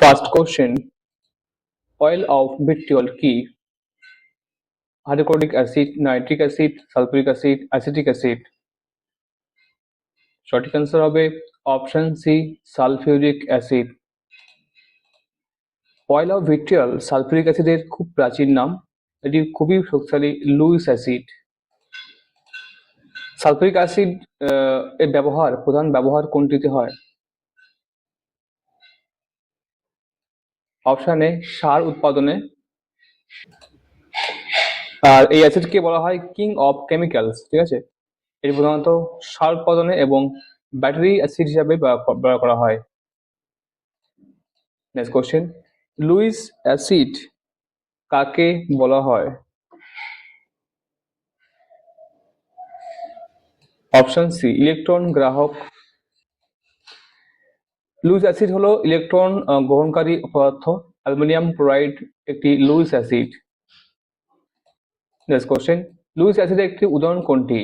First question: oil of vitriol কি? Hydrochloric acid, nitric acid, sulphuric acid, acetic acid. সঠিক answer হবে option C, sulphuric acid. Oil of vitriol sulphuric অ্যাসিডের খুব প্রাচীন নাম। এটি খুবই শক্তিশালী লুইস অ্যাসিড। সালফিউরিক অ্যাসিড এর প্রধান ব্যবহার কোনটিতে হয়? অপশন এ সার উৎপাদনে। আর এই অ্যাসিডকে বলা হয় কিং অফ কেমিক্যালস, ঠিক আছে। এটি প্রধানত সার উৎপাদনে এবং ব্যাটারি অ্যাসিড হিসাবে ব্যবহার করা হয়। নেক্সট কোশ্চেন: লুইস অ্যাসিড কাকে বলা হয়? অপশন সি, ইলেকট্রন গ্রাহক। লুইস অ্যাসিড হলো ইলেকট্রন গ্রহণকারী পদার্থ। অ্যালুমিনিয়াম ক্লোরাইড একটি Lewis acid. Next question: Lewis অ্যাসিডের একটি উদাহরণ কোনটি?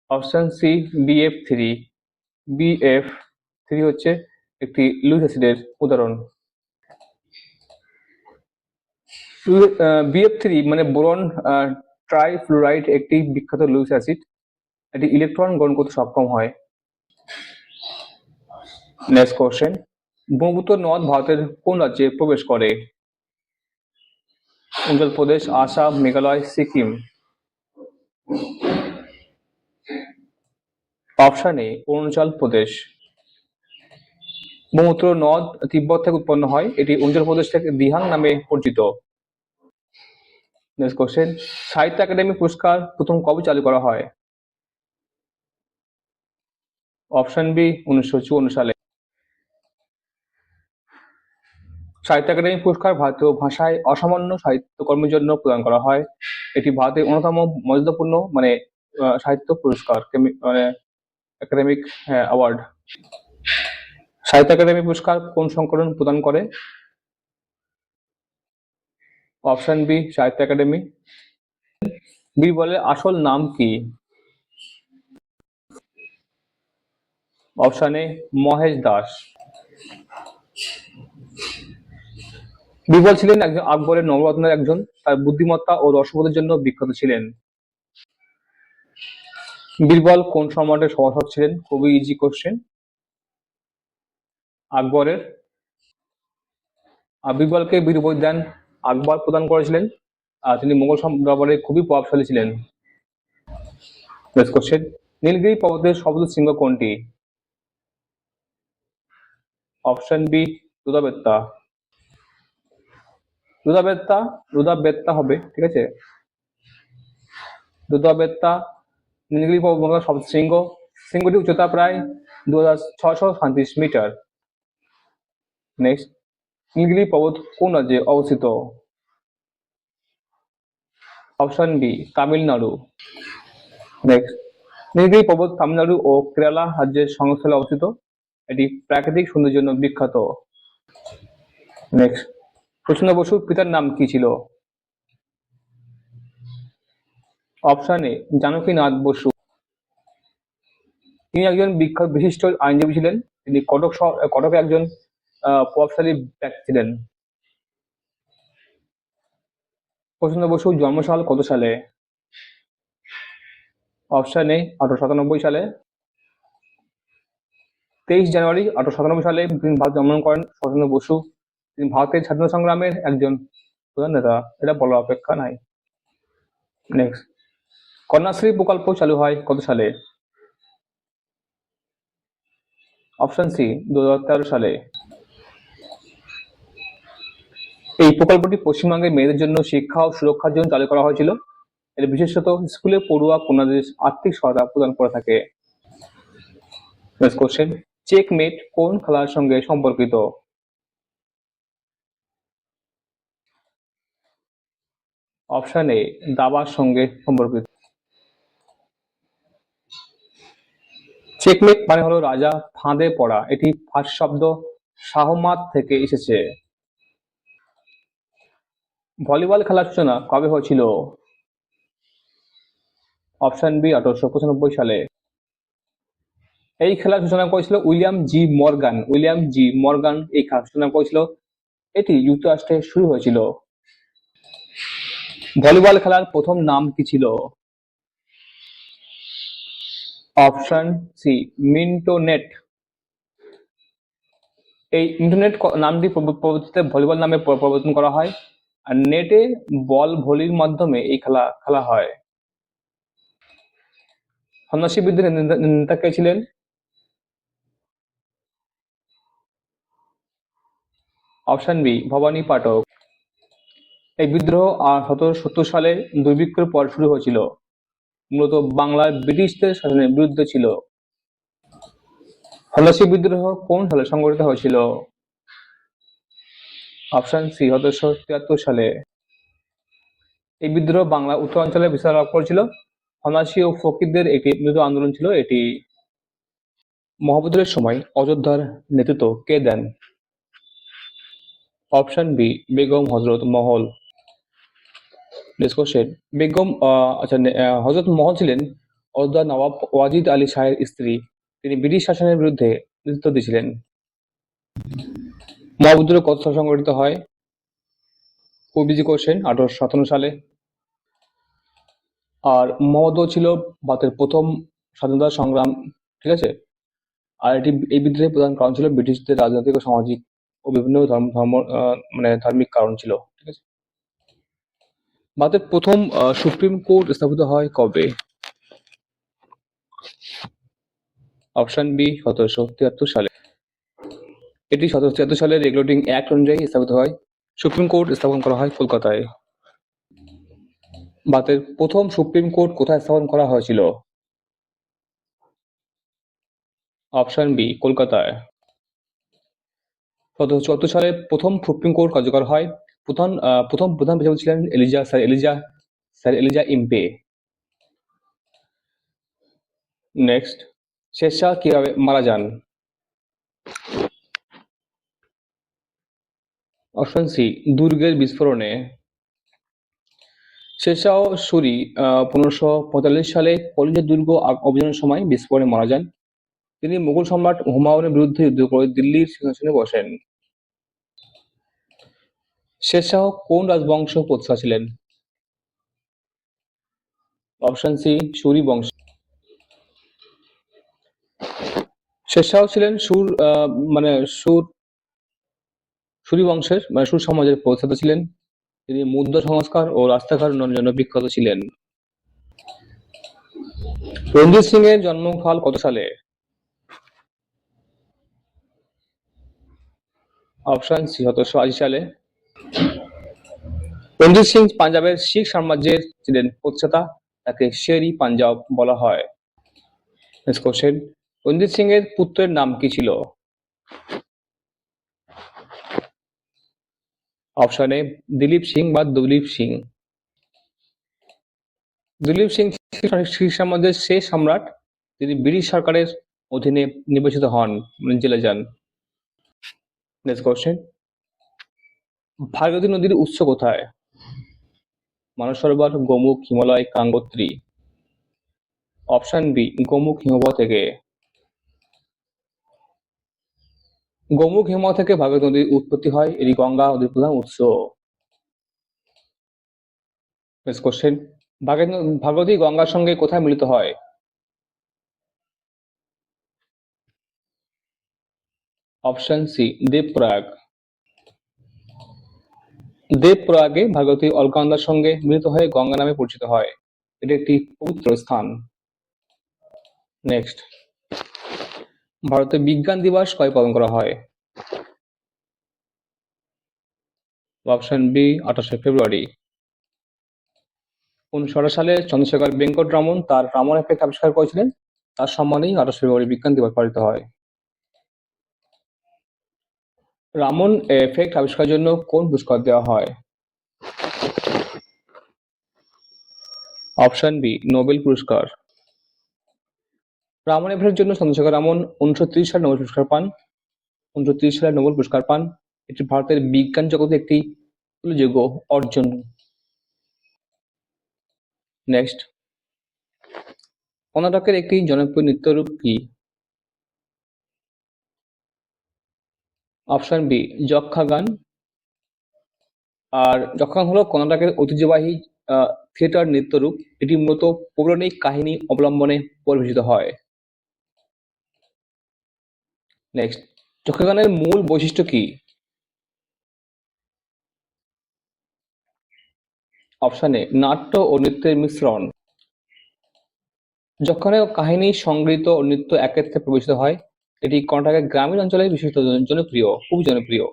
Option C, BF3। BF3 হচ্ছে একটি লুইস অ্যাসিডের উদাহরণ। BF3 মানে বোরন ট্রাইফ্লুরাইড একটি বিখ্যাত লুইস অ্যাসিড। এটি ইলেকট্রন গ্রহণ করতে সক্ষম হয়। নেক্সট কোশ্চেন: ব্রহ্মপুত্র নদ ভারতের কোন রাজ্যে প্রবেশ করে? অরুণাচল প্রদেশ, আসাম, মেঘালয়, সিকিম। Option A Arunachal Pradesh. ব্রহ্মপুত্র নদ তিব্বত থেকে উৎপন্ন হয়। এটি অরুণাচল প্রদেশ থেকে দিহাং নামে পরিচিত। নেক্সট কোশ্চেন: সাহিত্য একাডেমি পুরস্কার প্রথম কবে চালু করা হয়? অপশন বি, 1954 সালে। সাহিত্য একাডেমি পুরস্কার ভারতীয় ভাষায় অসামান্য সাহিত্যকর্মের জন্য প্রদান করা হয়। এটি ভারতের অন্যতম মর্যাদাপূর্ণ সাহিত্য পুরস্কার, মানে একাডেমিক অ্যাওয়ার্ড। সাহিত্য একাডেমি পুরস্কার কোন সংগঠন প্রদান করে? Option B, Sahitya Akademi. বীরবলের আসল নাম কি? Option A Mahesh Das. বীরবল ছিলেন একজন আকবরের নবরত্নের একজন। তার বুদ্ধিমত্তা ও রসবোধের জন্য বিখ্যাত ছিলেন। বীরবল কোন সম্রাটের সভাসদ ছিলেন? খুবই ইজি কোশ্চেন। আকবরের। বীরবলকে বীর বৈদ্যান আকবর প্রদান করেছিলেন। তিনি মোগল দরবারে খুবই প্রভাবশালী ছিলেন। নেক্সট কোশ্চেন: নীলগিরি পর্বতের সর্বোচ্চ শৃঙ্গ কোনটি? Option B, রুদাবেত্তা। রুদাবেত্তা হবে, ঠিক আছে। রুদাবেত্তা নীলগিরি পর্বতের সর্বোচ্চ শৃঙ্গ। শৃঙ্গটির উচ্চতা প্রায় 2637 মিটার। নেক্সট: নীলগিরি পর্বত কোন রাজ্যে অবস্থিত? Option B, Tamil Nadu. Next: Nilgiri পর্বত তামিলনাড়ু ও কেরালা রাজ্যের সংযোগস্থলে অবস্থিত। এটি প্রাকৃতিক সৌন্দর্যের জন্য বিখ্যাত। নেক্সট: শচীন্দ্র বসুর পিতার নাম কি ছিল? Option A Janakinath Bose. তিনি একজন বিশিষ্ট আইনজীবী ছিলেন। তিনি কটকে একজন প্রভাবশালী ব্যক্তি ছিলেন। শচীন্দ্র বসুর জন্মসাল কত সালে? অপশন এ 1897 সালে। 23 জানুয়ারি 1897 সালে তিনি ভারতে জন্মগ্রহণ করেন শচীন্দ্র বসু। তিনি ভারতের স্বাধীনতা সংগ্রামের একজন প্রধান নেতা, এটা বলার অপেক্ষা নাই। নেক্সট: কন্যাশ্রী প্রকল্প চালু হয় কত সালে? অপশন সি, 2013 সালে। এই প্রকল্পটি পশ্চিমবঙ্গের মেয়েদের জন্য শিক্ষা ও সুরক্ষার জন্য চালু করা হয়েছিল। এর বিশেষত স্কুলে পড়ুয়া কন্যাদের আর্থিক সহায়তা প্রদান করে থাকে। নেক্সট কোশ্চেন: চেকমেট কোন খেলার সঙ্গে সম্পর্কিত? অপশন এ দাবার সঙ্গে সম্পর্কিত। চেকমেট মানে হলো রাজা ফাঁদে পড়া। এটি ফার্সি শব্দ শাহমাত থেকে এসেছে। ভলিবল খেলার সূচনা কবে হয়েছিল? অপশন বি, 1895 সালে। এই খেলার সূচনা করেছিল William G Morgan. William G Morgan এই খেলার সূচনা করেছিল। এটি যুক্তরাষ্ট্রে শুরু হয়েছিল। ভলিবল খেলার প্রথম নাম কি ছিল? Option C mintonette. এই ইন্টারনেট নামটি পরবর্তীতে ভলিবল নামে পরিবর্তন করা হয়। আর নেটে বল ভলির মাধ্যমে এই খেলা খেলা হয়। সন্ন্যাসী বিদ্রোহের নেতা কে ছিলেন? অপশন বি ভবানী পাঠক। এই বিদ্রোহ 1770 সালে দুর্ভিক্ষের পর শুরু হয়েছিল। মূলত বাংলার ব্রিটিশদের শাসনের বিরুদ্ধে ছিল। সন্ন্যাসী বিদ্রোহ কোন সালে সংঘটিত হয়েছিল? অপশন সি 1773 সালে। এই বিদ্রোহ বাংলা উত্তরাঞ্চলে বিস্তার লাভ করেছিল। সন্ন্যাসী ও ফকিরদের একটি মিলিত আন্দোলন ছিল এটি। মহাবিদ্রোহের সময় অযোধ্যার নেতৃত্ব কে দেন? অপশন বি বেগম হজরত মহল। Next question. বেগম হজরত মহল ছিলেন অযোধ্যার নবাব ওয়াজিদ আলী শাহের স্ত্রী। তিনি ব্রিটিশ শাসনের বিরুদ্ধে নেতৃত্ব দিয়েছিলেন। মহাবিদ্রোহ কত সালে সংগঠিত হয়? খুব ইজি কোশ্চেন, 1857 সালে। আর মহাবিদ্রোহ ছিল ভারতের প্রথম স্বাধীনতা সংগ্রাম, ঠিক আছে। আর এই বিদ্রোহের প্রধান কারণ ছিল ব্রিটিশদের রাজনৈতিক ও সামাজিক ও বিভিন্ন ধার্মিক কারণ ছিল, ঠিক আছে। ভারতের প্রথম সুপ্রিম কোর্ট স্থাপিত হয় কবে? অপশন বি 1773 সালে। এটি 1773 সালে রেগুলেটিং অ্যাক্ট অনুযায়ী স্থাপিত হয়। সুপ্রিম কোর্ট স্থাপন করা হয় কলকাতায়। ভারতের প্রথম সুপ্রিম কোর্ট কোথায় স্থাপন করা হয়েছিল? অপশন বি কলকাতায়। 1774 সালে প্রথম সুপ্রিম কোর্ট কার্যকর হয়। প্রথম প্রধান বিচারপতি ছিলেন sir Elijah Impey. Next, Sher Shah কিভাবে মারা যান? অপশন সি দুর্গের বিস্ফোরণে। শেরশাহ সুরি 1545 সালে কলিঙ্গ দুর্গ অভিযানের সময় বিস্ফোরণে মারা যান। তিনি মুঘল সম্রাট হুমায়ুনের বিরুদ্ধে যুদ্ধ করে দিল্লির সিংহাসনে বসেন। শেরশাহ কোন রাজবংশ প্রতিষ্ঠাতা ছিলেন? অপশন সি সুরি বংশ। শেরশাহ ছিলেন সুরি বংশের সুর সমাজের প্রতিষ্ঠাতা ছিলেন। তিনি মুদ্রা সংস্কার ও রাস্তাঘাট উন্নয়নের জন্য বিখ্যাত ছিলেন। রঞ্জিত সিং এর জন্মকাল কত সালে? অপশন সি 1780 সালে। রঞ্জিত সিং পাঞ্জাবের শিখ সাম্রাজ্যের ছিলেন প্রতিষ্ঠাতা। তাকে শের-ই পাঞ্জাব বলা হয়। Next question. রঞ্জিত সিং এর পুত্রের নাম কি ছিল? অপশন এ দিলীপ সিং বা দুলীপ সিং। দিলীপ সিং শিখ সাম্রাজ্যের শেষ সম্রাট। তিনি ব্রিটিশ সরকারের অধীনে নির্বাচিত হন, জেলে যান। Next question. ভাগীরথী নদীর উৎস কোথায়? মানস সরোবর, গোমুখ, হিমালয়, গঙ্গোত্রী। অপশন বি গোমুখ হিমবাহ থেকে। গোমুখ হিমবাহ থেকে ভাগীরথী নদীর উৎপত্তি হয়। এটি গঙ্গা নদীর প্রধান উৎস। Next question. ভাগীরথী গঙ্গার সঙ্গে কোথায় মিলিত হয়? Option C Devprayag. দেবপ্রয়াগে ভাগীরথী অলকানন্দার সঙ্গে মিলিত হয়ে গঙ্গা নামে পরিচিত হয়। এটি একটি পবিত্র স্থান। নেক্সট, ভারতে বিজ্ঞান দিবস কবে পালন করা হয়? অপশন বি 28শে ফেব্রুয়ারি। 1918 সালে চন্দ্রশেখর বেঙ্কট রামন তার রামন এফেক্ট আবিষ্কার করেছিলেন। তার সম্মানেই 28 ফেব্রুয়ারি বিজ্ঞান দিবস পালিত হয়। রামন এফেক্ট আবিষ্কারের জন্য কোন পুরস্কার দেওয়া হয়? অপশন বি নোবেল পুরস্কার। রামন এফেক্টের জন্য চন্দ্রশেখর রামন 1930 সালে নোবেল পুরস্কার পান। 1930 সালে নোবেল পুরস্কার পান। এটি ভারতের বিজ্ঞান জগতে একটি উল্লেখযোগ্য অর্জন। নেক্সট, কর্ণাটকের একটি জনপ্রিয় নৃত্যরূপ কি? Option B Yakshagana. আর যক্ষগান হলো কর্ণাটকের ঐতিহ্যবাহী থিয়েটার নৃত্যরূপ। এটি মূলত পৌরাণিক কাহিনী অবলম্বনে পরিবেশিত হয়। নেক্সট, যক্ষগানের মূল বৈশিষ্ট্য কি? অপশন এ নাট্য ও নৃত্যের মিশ্রণ। যক্ষগানের কাহিনী, সংগীত ও নৃত্য একত্রে পরিবেশিত হয়। এটি কর্ণাটকের গ্রামীণ অঞ্চলে বিশেষত জনপ্রিয়, খুব জনপ্রিয়।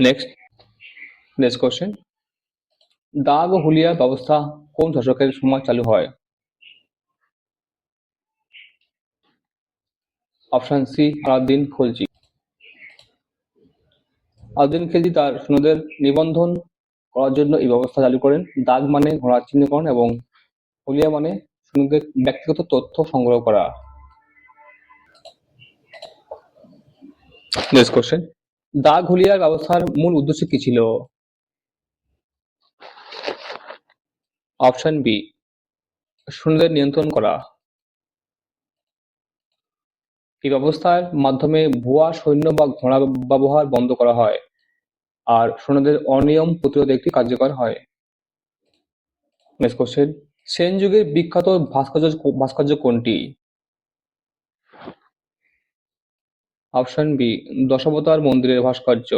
নেক্সট নেক্সট কোশ্চেন, দাগ ও হুলিয়া ব্যবস্থা কোন শাসকের সময় চালু হয়? Option C Alauddin Khalji. আলাউদ্দিন খিলজি তার সৈন্যদের নিবন্ধন করার জন্য এই ব্যবস্থা চালু করেন। দাগ মানে ঘোড়া চিহ্নিতকরণ এবং হুলিয়া মানে সৈন্যদের ব্যক্তিগত তথ্য সংগ্রহ করা। নেক্সট কোশ্চেন, দাগ হুলিয়ার ব্যবস্থার মূল উদ্দেশ্য কি ছিল? অপশন বি সৈন্যদের নিয়ন্ত্রণ করা। এই ব্যবস্থার মাধ্যমে ভুয়া সৈন্য বা ঘোড়া ব্যবহার বন্ধ করা হয় আর সৈন্যদের অনিয়ম প্রতিরোধে একটি কার্যকর হয়। নেক্সট কোশ্চেন, সেন যুগের বিখ্যাত ভাস্কর্য কোনটি? অপশন বি দশাবতার মন্দিরের ভাস্কর্য।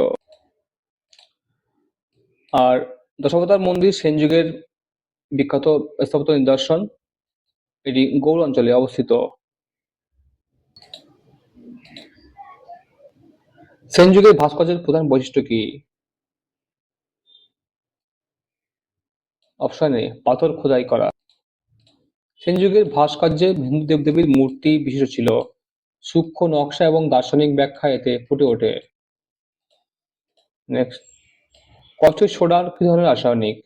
আর দশাবতার মন্দির সেন যুগের বিখ্যাত স্থাপত্য নিদর্শন। এটি গৌড় অঞ্চলে অবস্থিত। সেন যুগের ভাস্কর্যের প্রধান বৈশিষ্ট্য কি? অপশন এ পাথর খোদাই করা। সেন যুগের ভাস্কর্যে হিন্দু দেবদেবীর মূর্তি বিশিষ্ট ছিল। সূক্ষ্ম নকশা এবং দার্শনিক ব্যাখ্যা এতে ফুটে ওঠে। নেক্সট, কস্টিক সোডা কি ধরনের রাসায়নিক?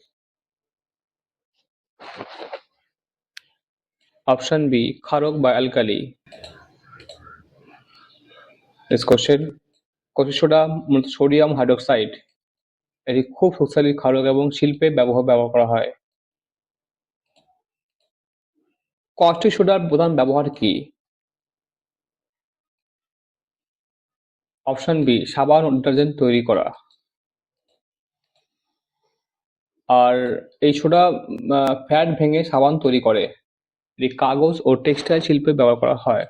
অপশন বি ক্ষারক বা alkali. Next question, caustic soda মূলত সোডিয়াম হাইড্রোক্সাইড। এটি খুব শক্তিশালী ক্ষারক এবং শিল্পে ব্যবহার করা হয়। কস্টিক সোডার প্রধান ব্যবহার কি? অপশন বি সাবান ও ডিটারজেন্ট তৈরি করা। আর এই সোডা ফ্যাট ভেঙে সাবান তৈরি করে। এটি কাগজ ও টেক্সটাইল শিল্পে ব্যবহার করা হয়।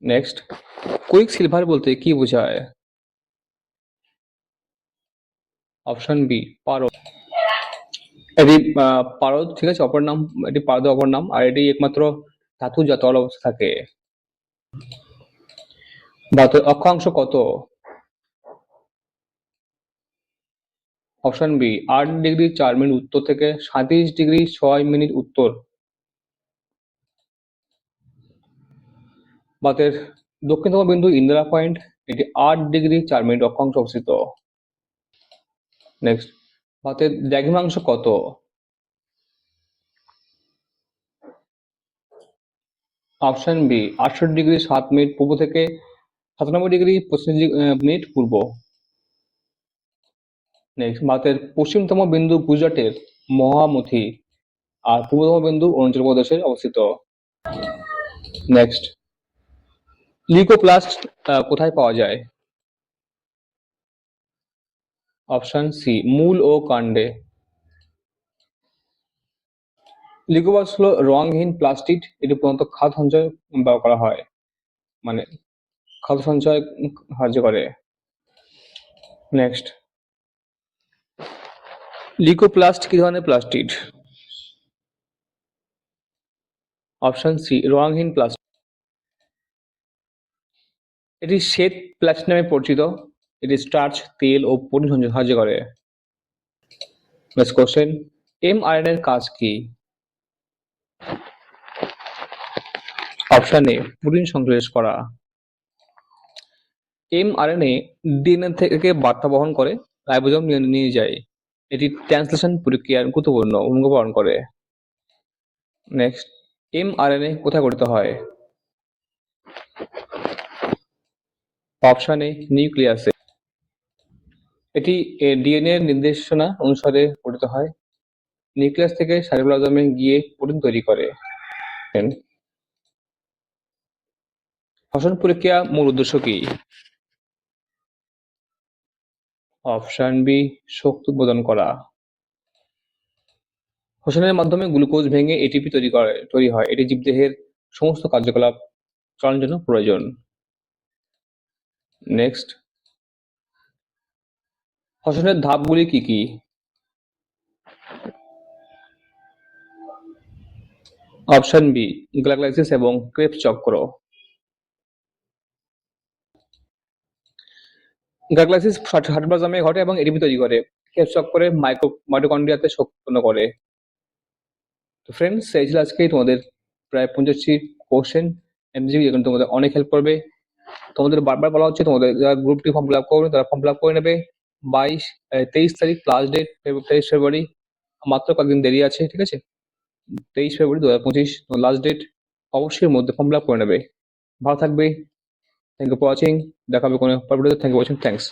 নেক্সট, কুইক সিলভার বলতে কি বোঝায়? অপশন বি পারদ। এটি পারদ, ঠিক আছে, অপর নাম। এটি পারদের অপর নাম, আর এটি একমাত্র ধাতু যা তরল অবস্থা থাকে। ধাতুর অক্ষাংশ কত? অপশন বি 8°4' উত্তর থেকে 37°6' উত্তর। ভারতের দক্ষিণতম বিন্দু ইন্দিরা পয়েন্ট, এটি 8°4' অক্ষাংশ অবস্থিত। নেক্সট, ভারতের দ্রাঘিমাংশ কত? অপশন বি 68°7' পূর্ব থেকে 97°25' পূর্ব। নেক্সট, ভারতের পশ্চিমতম বিন্দু গুজরাটের মহামতি আর পূর্বতম বিন্দু অরুণাচল প্রদেশে অবস্থিত। নেক্সট, লিউকোপ্লাস্ট কোথায় পাওয়া যায়? অপশন সি মূল ও কাণ্ডে। লিউকোপ্লাস্ট হলো রঙহীন প্লাস্টিড। এটি প্রধানত খাদ্য সঞ্চয় ব্যবহার করা হয়, মানে খাদ্য সঞ্চয় সাহায্য করে। নেক্সট, লিউকোপ্লাস্ট কি ধরনের প্লাস্টিড? অপশন সি রঙহীন প্লাস্টিড। এটি শ্বেত প্লাস্টিড নামে পরিচিত। এটি স্টার্চ, তেল ও প্রোটিন সঞ্চয় সাহায্য করে। নেক্সট কোশ্চেন, mRNA এর কাজ কি? অপশন এ প্রোটিন সংশ্লেষ করা। mRNA ডিএনএ থেকে বার্তা বহন করে রাইবোজোম নিয়ে যায়। এটি ট্রান্সলেশন প্রক্রিয়ার গুরুত্বপূর্ণ ভূমিকা পালন করে। নেক্সট, mRNA কোথায় গঠিত হয়? অপশন এ নিউক্লিয়াসে। এটি ডিএনএ এর নির্দেশনা অনুসারে গঠিত হয়। নিউক্লিয়াস থেকে সাইটোপ্লাজমে গিয়ে প্রোটিন তৈরি করে। শ্বসন প্রক্রিয়া মূল উদ্দেশ্য কি? অপশন বি, শক্তি উৎপাদন করা। শ্বসনের মাধ্যমে গ্লুকোজ ভেঙে এটিপি তৈরি হয়, এটি জীবদেহের সমস্ত কার্যকলাপ চালানোর জন্য প্রয়োজন। নেক্সট, শ্বসনের ধাপগুলি কি কি? অপশন বি, গ্লাইকোলাইসিস এবং ক্রেবস চক্র। গ্লাইকোলাইসিস সাইটোপ্লাজমে ঘটে এবং এটিপি তৈরি করে। ক্রেবস চক্রে মাইটোকন্ড্রিয়াতে শক্তি উৎপন্ন করে। তো ফ্রেন্ডস, এই ছিল আজকে তোমাদের প্রায় 85 কোশ্চেন এমসিকিউ, যেগুলো তোমাদের অনেক হেল্প করবে। তোমাদের বারবার বলা হচ্ছে তোমাদের যারা গ্রুপটি ফর্ম ফিল আপ করবে তারা ফর্ম ফিল আপ করে নেবে। 23 তারিখ লাস্ট ডেট, 23 ফেব্রুয়ারি, মাত্র কয়েকদিন দেরি আছে, ঠিক আছে? 23 ফেব্রুয়ারি 2025 লাস্ট ডেট, অবশ্যই এর মধ্যে ফর্ম ফিল আপ করে নেবে। ভালো থাকবে। Thank you for watching. দেখা হবে কোনো পরবর্তীতে। Thank you for watching. Thanks.